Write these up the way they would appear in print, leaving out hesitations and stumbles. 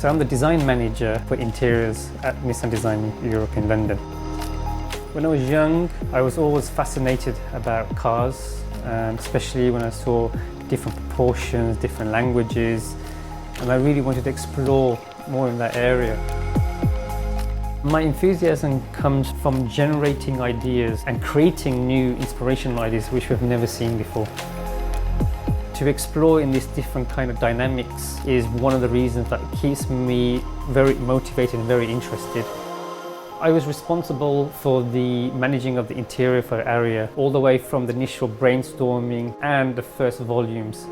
So I'm the design manager for interiors at Nissan Design Europe in London. When I was young, I was always fascinated about cars, especially when I saw different proportions, different languages, and I really wanted to explore more in that area. My enthusiasm comes from generating ideas and creating new inspirational ideas which we've never seen before. To explore in this different kind of dynamics is one of the reasons that keeps me very motivated and very interested. I was responsible for the managing of the interior for Aria, all the way from the initial brainstorming and the first volumes.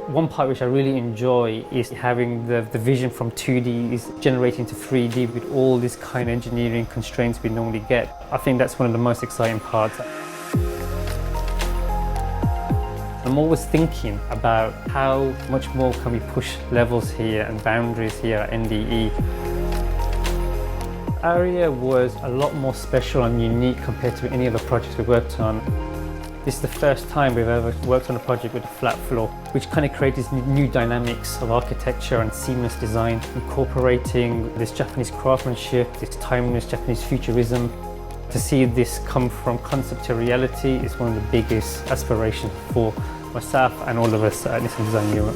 One part which I really enjoy is having the vision from 2D is generating to 3D with all these kind of engineering constraints we normally get. I think that's one of the most exciting parts. I'm always thinking about how much more can we push levels here and boundaries here at NDE. Aria was a lot more special and unique compared to any other projects we worked on. This is the first time we've ever worked on a project with a flat floor, which kind of creates this new dynamics of architecture and seamless design, incorporating this Japanese craftsmanship, this timeless Japanese futurism. To see this come from concept to reality is one of the biggest aspirations for myself and all of us at Nissan Design Europe.